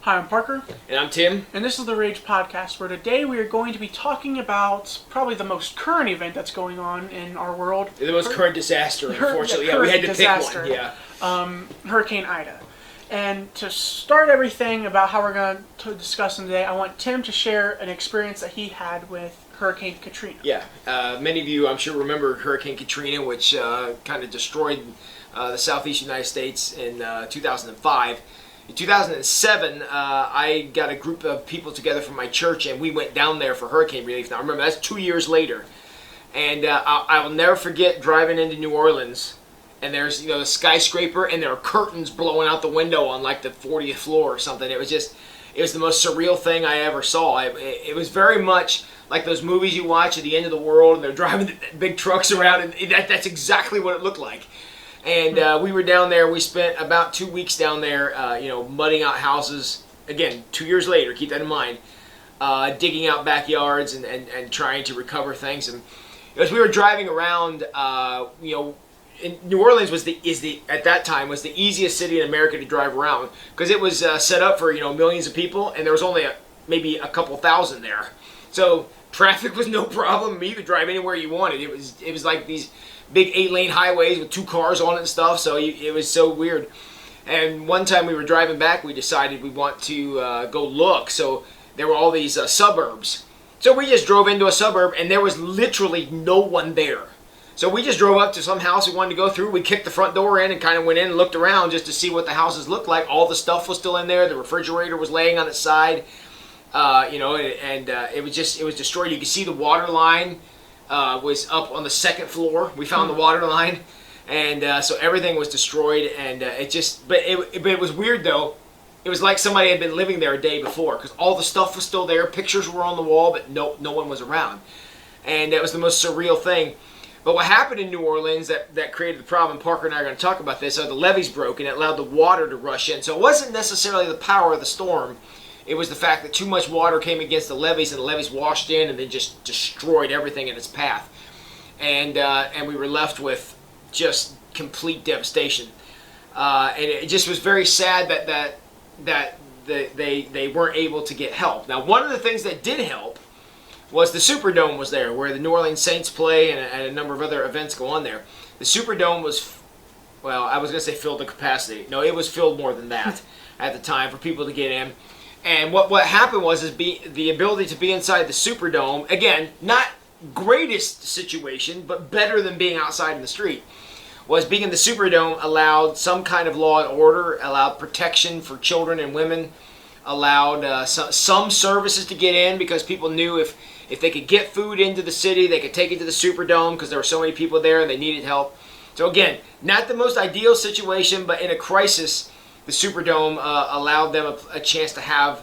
Hi, I'm Parker. And I'm Tim. And this is the Rage Podcast, where today we are going to be talking about probably the most current event that's going on in our world. The most current disaster, unfortunately. Yeah, we had to pick one. Yeah. Hurricane Ida. And to start everything about how we're going to discuss them today, I want Tim to share an experience that he had with Hurricane Katrina. Yeah. Many of you, I'm sure, remember Hurricane Katrina, which kind of destroyed the southeast United States in 2005. In 2007, I got a group of people together from my church, and we went down there for hurricane relief. Now, remember, that's 2 years later. And I will never forget driving into New Orleans, and there's a skyscraper, and there are curtains blowing out the window on like the 40th floor or something. It was the most surreal thing I ever saw. It was very much like those movies you watch at the end of the world, and they're driving the big trucks around, and that's exactly what it looked like. And we were down there. We spent about 2 weeks down there, mudding out houses. Again, 2 years later, keep that in mind. Digging out backyards and trying to recover things. And as we were driving around, in New Orleans at that time was the easiest city in America to drive around because it was set up for millions of people, and there was only maybe a couple thousand there. So traffic was no problem. You could drive anywhere you wanted. It was like these big 8-lane highways with 2 cars on it and stuff, so it was so weird. And one time we were driving back, we decided we want to go look. So there were all these suburbs. So we just drove into a suburb, and there was literally no one there. So we just drove up to some house we wanted to go through. We kicked the front door in and kind of went in and looked around just to see what the houses looked like. All the stuff was still in there. The refrigerator was laying on its side, it was destroyed. You could see the water line was up on the second floor. We found the water line, and so everything was destroyed. And but it was weird though. It was like somebody had been living there a day before because all the stuff was still there. Pictures were on the wall, but no one was around, and that was the most surreal thing. But what happened in New Orleans that created the problem, Parker and I are going to talk about this, the levees broke and it allowed the water to rush in. So it wasn't necessarily the power of the storm. It was the fact that too much water came against the levees, and the levees washed in and then just destroyed everything in its path. And we were left with just complete devastation. And it just was very sad that they weren't able to get help. Now, one of the things that did help was the Superdome was there, where the New Orleans Saints play and a number of other events go on there. The Superdome was, well, I was going to say filled to capacity. No, it was filled more than that at the time for people to get in. And what happened was the ability to be inside the Superdome, again, not greatest situation, but better than being outside in the street, was being in the Superdome allowed some kind of law and order, allowed protection for children and women, allowed some services to get in because people knew if they could get food into the city, they could take it to the Superdome because there were so many people there and they needed help. So again, not the most ideal situation, but in a crisis, the Superdome allowed them a chance to have,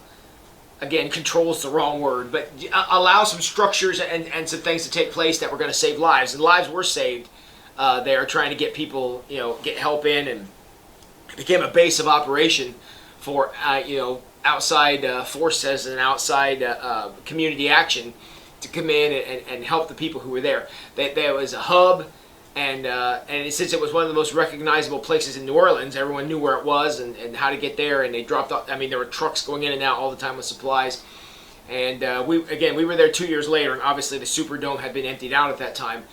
again, control is the wrong word, but allow some structures and some things to take place that were going to save lives. And lives were saved there, trying to get people, get help in, and it became a base of operation for, outside forces and outside community action to come in and help the people who were there. There was a hub. And since it was one of the most recognizable places in New Orleans, everyone knew where it was and how to get there. And they dropped off. I mean, there were trucks going in and out all the time with supplies. And we were there 2 years later, and obviously the Superdome had been emptied out at that time.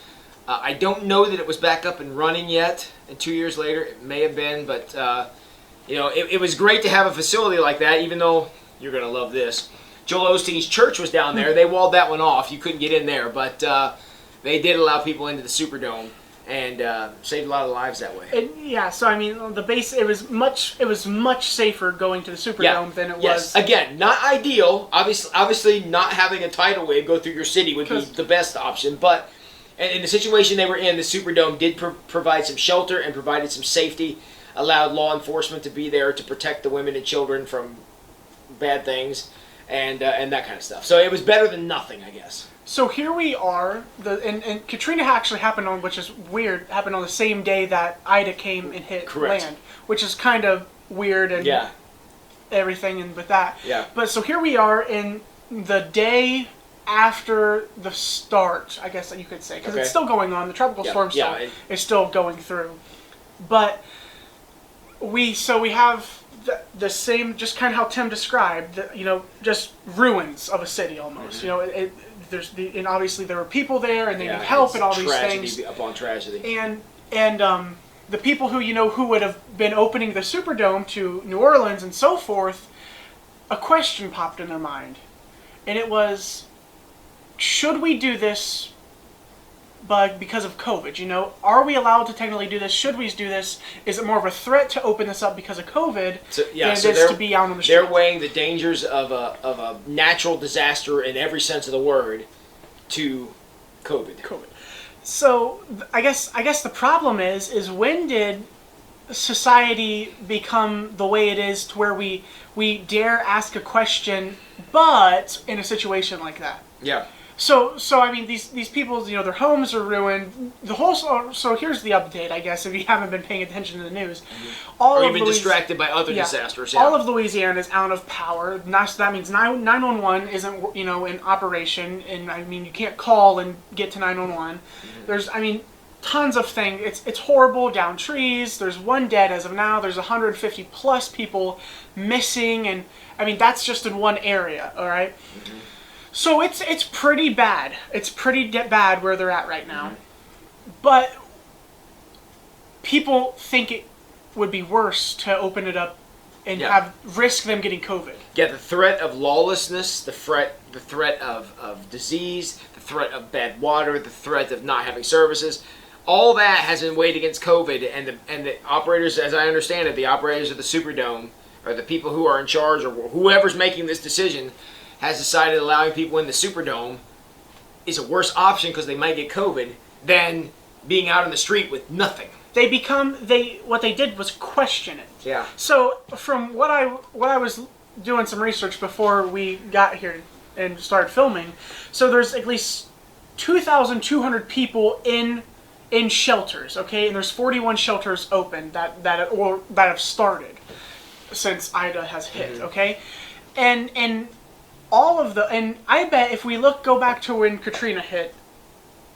I don't know that it was back up and running yet. And 2 years later, it may have been, but it was great to have a facility like that. Even though you're gonna love this, Joel Osteen's church was down there. They walled that one off. You couldn't get in there, but they did allow people into the Superdome. And saved a lot of lives that way. So I mean, the base it was much safer going to the Superdome than it was. Again, not ideal. Obviously, not having a tidal wave go through your city would be the best option. But in the situation they were in, the Superdome did provide some shelter and provided some safety. Allowed law enforcement to be there to protect the women and children from bad things, and that kind of stuff. So it was better than nothing, I guess. So here we are, and Katrina actually happened on, which is weird, happened on the same day that Ida came and hit land, which is kind of weird and everything and with that. Yeah. But so here we are in the day after the start, I guess that you could say, because it's still going on. The tropical storm is still going through. But we have the same, just kind of how Tim described, just ruins of a city almost. And obviously there were people there, and they need help and all these things. Tragedy upon tragedy. And the people who would have been opening the Superdome to New Orleans and so forth, a question popped in their mind, and it was, should we do this? But because of COVID, are we allowed to technically do this? Should we do this? Is it more of a threat to open this up because of COVID than it is to be out on the street? They're weighing the dangers of a natural disaster in every sense of the word to COVID. So I guess the problem is when did society become the way it is to where we dare ask a question, but in a situation like that? Yeah. So I mean, these people, their homes are ruined. So here's the update, I guess, if you haven't been paying attention to the news. Or even distracted by other disasters. Yeah. All of Louisiana is out of power. So that means 911 isn't, in operation. And I mean, you can't call and get to 911. There's, tons of things. It's horrible. Down trees. There's one dead as of now. There's 150 plus people missing, and I mean that's just in one area. All right. So it's pretty bad. It's pretty bad where they're at right now. But people think it would be worse to open it up and risk them getting COVID. Yeah, the threat of lawlessness, the threat of disease, the threat of bad water, the threat of not having services, all that has been weighed against COVID, and the operators, as I understand it, the operators of the Superdome, or the people who are in charge, or whoever's making this decision, has decided allowing people in the Superdome is a worse option because they might get COVID than being out in the street with nothing. What they did was question it. Yeah. So from what I was doing some research before we got here and started filming, so there's at least 2,200 people in shelters, okay, and there's 41 shelters open that have started since Ida has hit, okay, and all of and I bet if we go back to when Katrina hit,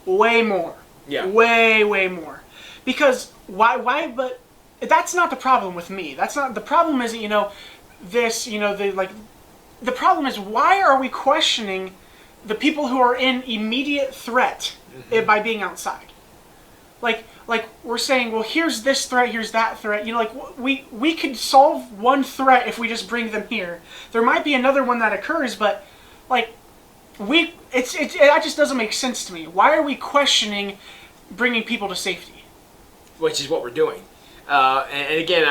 way more. Yeah. Way more. Because why, but that's not the problem with me. That's not, the problem isn't, the problem is why are we questioning the people who are in immediate threat by being outside? Like we're saying, well, here's this threat, here's that threat. We could solve one threat if we just bring them here. There might be another one that occurs, but that just doesn't make sense to me. Why are we questioning bringing people to safety? Which is what we're doing. And again,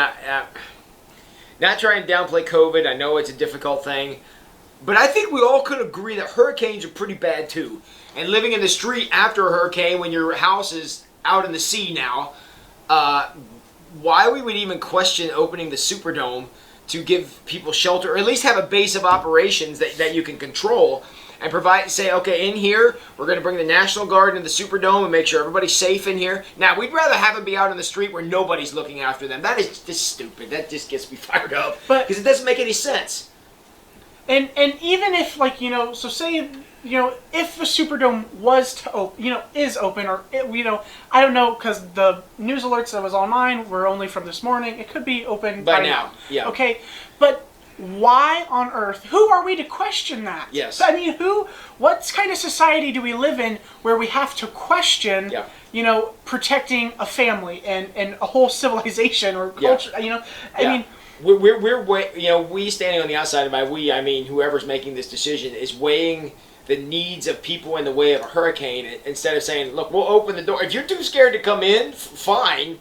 not trying to downplay COVID. I know it's a difficult thing, but I think we all could agree that hurricanes are pretty bad too. And living in the street after a hurricane when your house is out in the sea now, why we would even question opening the Superdome to give people shelter, or at least have a base of operations that you can control and say, okay, in here, we're going to bring the National Guard into the Superdome and make sure everybody's safe in here. Now, we'd rather have them be out in the street where nobody's looking after them. That is just stupid. That just gets me fired up. Because it doesn't make any sense. And even if, so say, if the Superdome was to is open, or I don't know, because the news alerts that was online were only from this morning. It could be open by now. Yeah. Okay, but why on earth? Who are we to question that? Yes. I mean, what kind of society do we live in where we have to question? Yeah. Protecting a family and a whole civilization or culture. Yeah. I mean. We standing on the outside, by we I mean whoever's making this decision is weighing the needs of people in the way of a hurricane, instead of saying, look, we'll open the door. If you're too scared to come in, fine,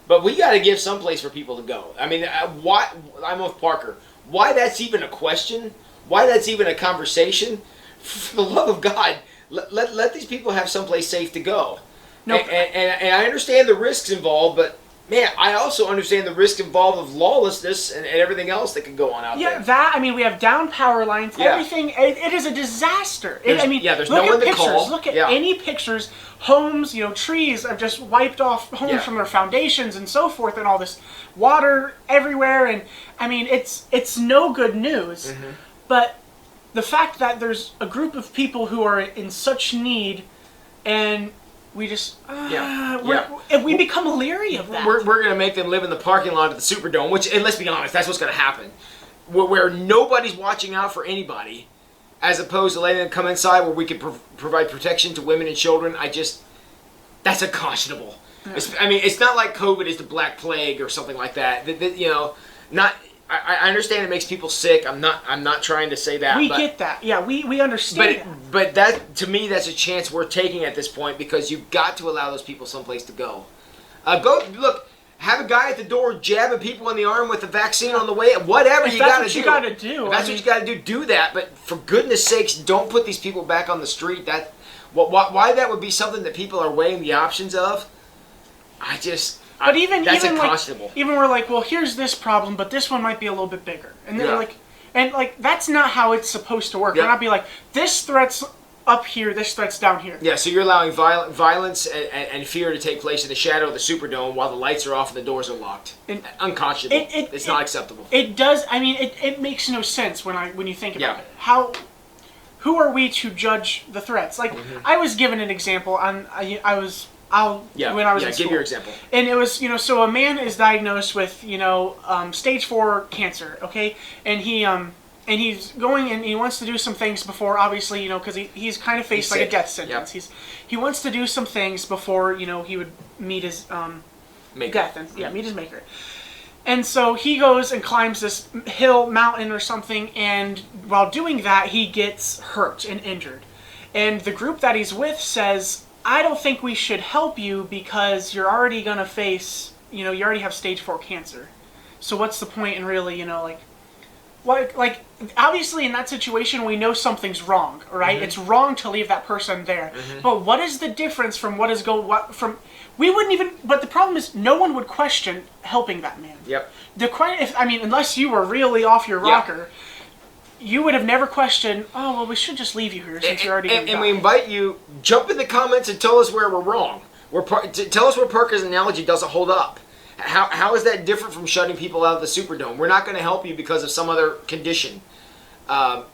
but we got to give some place for people to go. I mean, why? I'm with Parker. Why that's even a question? Why that's even a conversation? For the love of God, let these people have someplace safe to go. No, and I understand the risks involved, but man, I also understand the risk involved of lawlessness and everything else that can go on out there. Yeah, we have down power lines, everything. It is a disaster. There's no one to call. Look at any pictures. Homes, trees have just wiped off homes from their foundations and so forth, and all this water everywhere. And I mean, it's no good news. But the fact that there's a group of people who are in such need, and we just we yeah. become leery of that. We're going to make them live in the parking lot of the Superdome, which, and let's be honest, that's what's going to happen. Where nobody's watching out for anybody, as opposed to letting them come inside where we could provide protection to women and children. That's unconscionable. Yeah. I mean, it's not like COVID is the Black Plague or something like that. You know, not. I understand it makes people sick. I'm not trying to say that. We get that. Yeah, we understand that. But that, to me, that's a chance we're taking at this point, because you've got to allow those people someplace to go. Look, have a guy at the door jabbing people in the arm with the vaccine on the way. Whatever you got to do. If that's what you got to do. If that's what you got to do, do that. But for goodness sakes, don't put these people back on the street. Why that would be something that people are weighing the options of, But that's unconscionable. Even we're like, well, here's this problem, but this one might be a little bit bigger, and then that's not how it's supposed to work. We're not be like, this threat's up here, this threat's down here. Yeah, so you're allowing violence and fear to take place in the shadow of the Superdome while the lights are off and the doors are locked. Unconscionable. It's not acceptable. It does. I mean, it makes no sense when you think about it. Who are we to judge the threats? Like, I was given an example when I was in school. Give your example. And it was, so a man is diagnosed with, stage 4 cancer, okay? And he's going and he wants to do some things before, obviously, because he's kind of faced like a death sentence. Yep. He wants to do some things before, he would meet his death and meet his maker. And so he goes and climbs this mountain or something, and while doing that, he gets hurt and injured. And the group that he's with says, I don't think we should help you because you're already going to face, you already have stage 4 cancer. So what's the point in really, obviously in that situation we know something's wrong, right? It's wrong to leave that person there. But what is the difference from we wouldn't even, but the problem is no one would question helping that man. Yep. Unless you were really off your rocker, you would have never questioned, oh, well, we should just leave you here since you're already going to die. And we invite you, jump in the comments and tell us where we're wrong. Tell us where Parker's analogy doesn't hold up. How is that different from shutting people out of the Superdome? We're not going to help you because of some other condition. I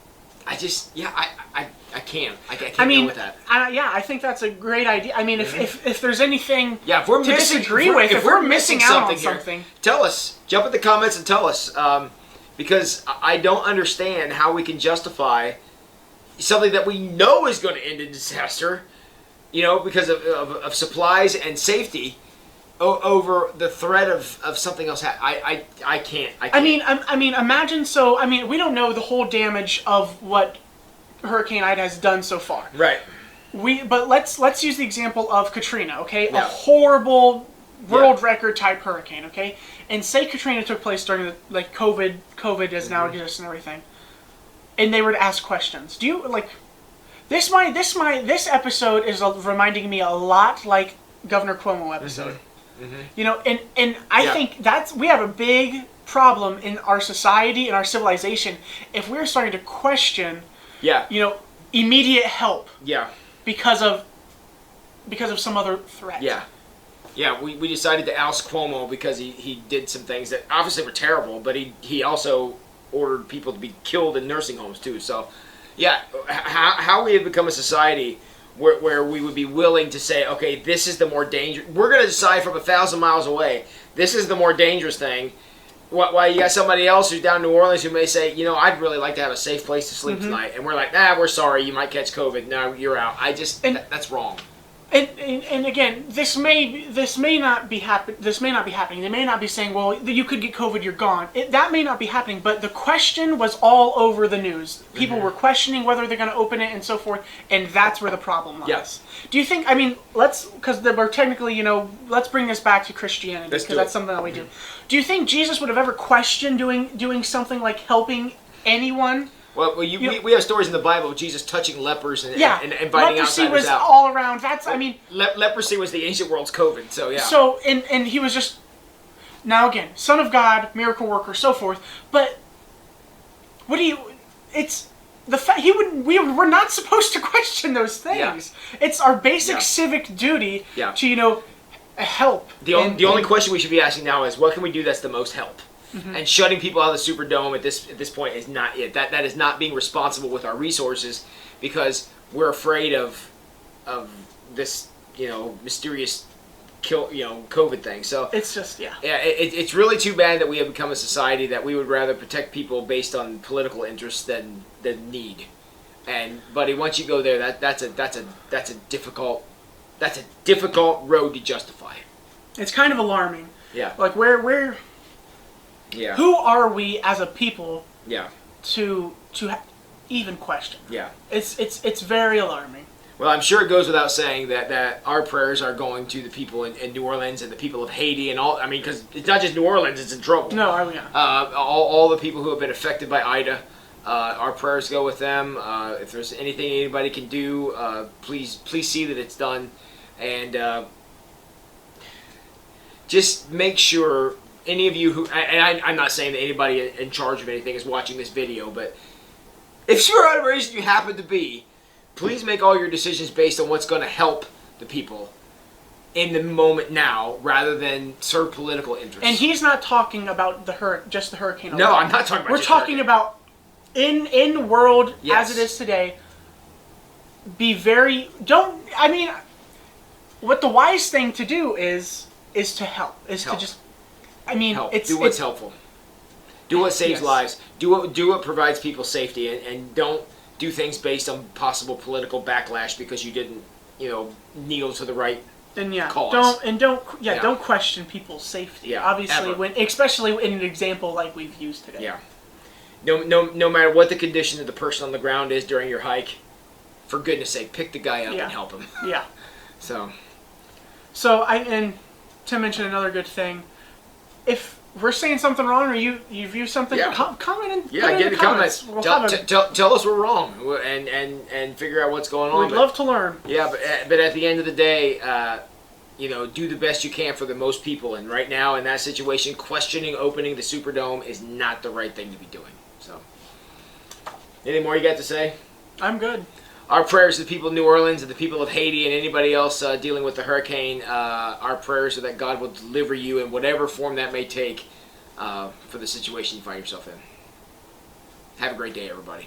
can't. I can't go with that. I think that's a great idea. I mean, if there's anything if we're to disagree with, if we're missing out on something, tell us. Jump in the comments and tell us. Because I don't understand how we can justify something that we know is going to end in disaster, because of supplies and safety, over the threat of something else. I can't. I mean, imagine. We don't know the whole damage of what Hurricane Ida has done so far. Right. But let's use the example of Katrina. Okay, a horrible world record type hurricane. Okay, and say Katrina took place during the COVID as now exists and everything, and they were to ask questions. Do you this episode is reminding me a lot like Governor Cuomo episode. And I think we have a big problem in our society and our civilization if we're starting to question immediate help because of some other threat. We decided to oust Cuomo because he did some things that obviously were terrible, but he also ordered people to be killed in nursing homes too. So how we have become a society where we would be willing to say, okay, this is the more dangerous. We're going to decide from 1,000 miles away, this is the more dangerous thing. While you got somebody else who's down in New Orleans who may say, I'd really like to have a safe place to sleep tonight. And we're like, we're sorry, you might catch COVID. No, you're out. That's wrong. And again, this may not be happening. They may not be saying, well, you could get COVID, you're gone. That may not be happening, but the question was all over the news. People were questioning whether they're going to open it and so forth, and that's where the problem lies. Yes. Do you think, because we're technically, let's bring this back to Christianity, because that's something that we do. Do you think Jesus would have ever questioned doing something like helping anyone? Well, we have stories in the Bible of Jesus touching lepers and inviting leprosy outsiders was out. all around. Leprosy was the ancient world's COVID. So yeah. So and he was just, now again, Son of God, miracle worker, so forth. But it's the fact we're not supposed to question those things. Yeah. It's our basic civic duty to help. The only question we should be asking now is, what can we do that's the most help? And shutting people out of the Superdome at this point is not it. That is not being responsible with our resources, because we're afraid of this mysterious COVID thing. So it's just it's really too bad that we have become a society that we would rather protect people based on political interest than need. And buddy, once you go there, that's a difficult road to justify. It's kind of alarming. Yeah. Like where. Yeah. Who are we as a people? Yeah. To even question. Yeah. It's very alarming. Well, I'm sure it goes without saying that our prayers are going to the people in New Orleans and the people of Haiti and all. I mean, because it's not just New Orleans; it's in trouble. No, all the people who have been affected by Ida. Our prayers go with them. If there's anything anybody can do, please see that it's done, and just make sure any of you who. And I'm not saying that anybody in charge of anything is watching this video, but if for whatever reason you happen to be. Please make all your decisions based on what's going to help the people in the moment now, rather than serve political interests. And he's not talking about just the hurricane. No, I'm not talking about. We're talking about in the world as it is today. Be very what the wise thing to do is to help. To just. Help. Do what's helpful. Do what saves lives. Do what provides people safety, and don't. Do things based on possible political backlash because you didn't, kneel to the right cause. Don't question people's safety. Yeah, obviously, especially in an example like we've used today. Yeah. No matter what the condition of the person on the ground is during your hike, for goodness sake, pick the guy up and help him. Yeah. So and Tim mentioned another good thing. If we're saying something wrong, or you view something, comment in get in the comments. We'll tell us we're wrong, and figure out what's going on. We'd love to learn. Yeah, but at the end of the day, do the best you can for the most people. And right now, in that situation, questioning opening the Superdome is not the right thing to be doing. So, anything more you got to say? I'm good. Our prayers to the people of New Orleans and the people of Haiti and anybody else dealing with the hurricane. Our prayers are that God will deliver you in whatever form that may take for the situation you find yourself in. Have a great day, everybody.